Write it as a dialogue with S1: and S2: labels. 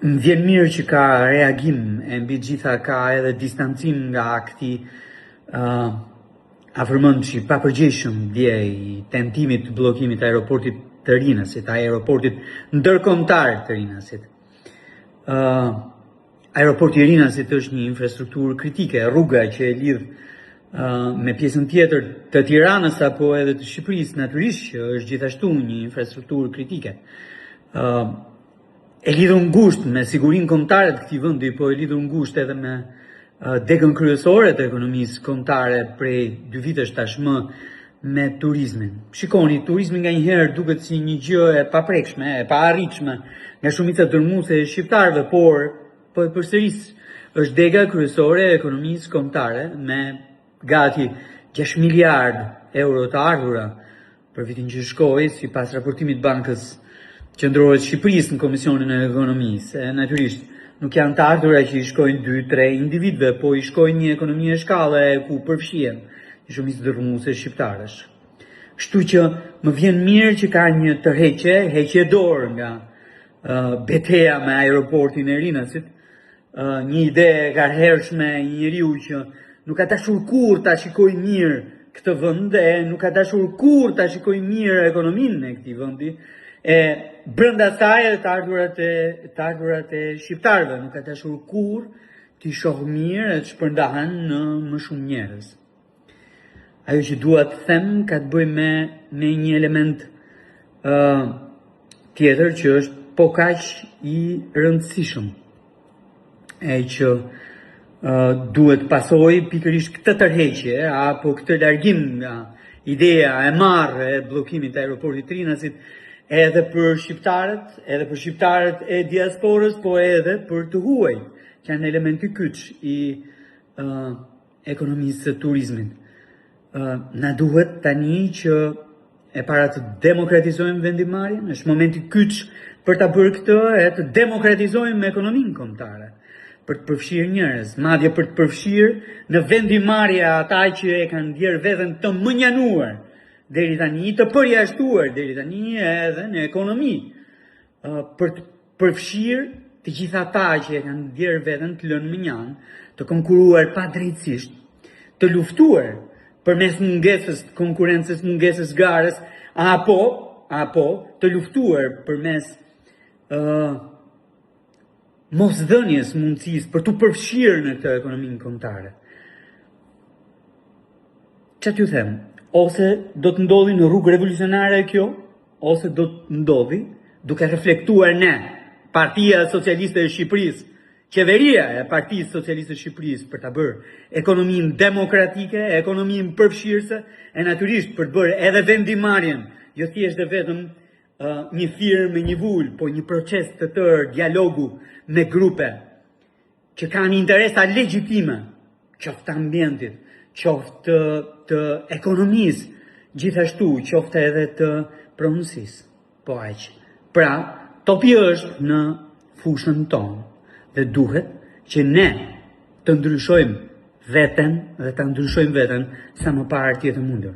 S1: Më vjen mirë që ka reagim e mbi gjitha ka edhe distancim nga akti afërmend që i papërgjegjshëm dje i tentimit të bllokimit të aeroportit të Rinasit, aeroportit ndërkombëtar të Rinasit. Aeroporti i Rinasit është një infrastrukturë kritike, rruga që e lidh me pjesën tjetër të Tiranës apo edhe të Shqipërisë, natyrisht që është gjithashtu një infrastrukturë kritike. E lidhur ngushtë me sigurinë kombëtare të këtij vendi, po e lidhur ngushtë edhe me degën kryesore të ekonomisë kombëtare prej 2 vitesh tashmë me turizmin. Shikoni, turizmi nganjëherë duket si një gjë e paprekshme, e paarritshme nga shumica dërmuese e shqiptarëve, por përsëris është dega kryesore e ekonomisë kombëtare me gati 6 miliard euro të ardhura për vitin që shkoi, sipas raportimit Bankës Qendrore të Shqipërisë në Komisionin e Ekonomisë. Natyrisht, nuk janë të ardhura që i shkojnë 2-3 individëve, po i shkojnë një ekonomi e shkallë ku përfshihen shumicë dërmuese shqiptarësh. Kështu që më vjen mirë që ka një tërheqje dorë nga betejë me aeroportin e Rinasit, një ide e garhershme e një njeriu që nuk ka dashur kurrë ta shikojë mirë këtë vend, nuk ka dashur kurrë ta shikojë mirë ekonominë e këtij vendi, e brenda saj të ardhurat e shqiptarëve, nuk ka dashur kurrë t'i shohë mirë e të shpërndahen në më shumë njerëz. Ajo që dua të them ka të bëjë me një element tjetër që është po kaq i rëndësishëm, e që duhet pasojë pikërisht këtë tërheqje apo këtë largim nga ideja e marrë e bllokimit të aeroportit të Rinasit, edhe për shqiptarët e diasporës, po edhe për të huaj, që janë elementi kyç i ekonomisë së turizmit. Na duhet tani që e para të demokratizojmë vendimarrjen, është momenti kyç për ta bërë këtë, e të demokratizojmë ekonominë kombëtare, për të përfshirë njerëz, madje për të përfshirë në vendimarrje ata që e kanë ndjerë veten të mënjanuar deri tani, të përjashtuar deri tani edhe në ekonomi, për të përfshirë të gjitha ata që e kanë ndjerë veten të lënë mënjan, të konkuruar padrejtësisht, të luftuar përmes mungesës konkurrencës, mungesës garës, apo të luftuar përmes mosdhënies mundësisë për të përfshirë në këtë ekonominë kombëtare. Çfarë t'ju them? Ose do të ndodhi në rrugë revolucionare kjo, ose do të ndodhi duke reflektuar ne, Partia Socialiste e Shqipërisë, qeveria e Partisë Socialiste e Shqipërisë, për ta bërë ekonominë demokratike, ekonominë përfshirëse, e natyrisht për të bërë edhe vendimarrjen, jo thjesht dhe vetëm një thirrje me një vul, po një proces të tërë dialogu me grupe që kanë interesa legjitime, qoftë të ambientit, qoftë të ekonomisë, gjithashtu qoftë edhe të pronësisë. Po aq. Pra, topi është në fushën tonë dhe duhet që ne të ndryshojmë veten dhe ta ndryshojmë veten sa më parë tjetë mundur.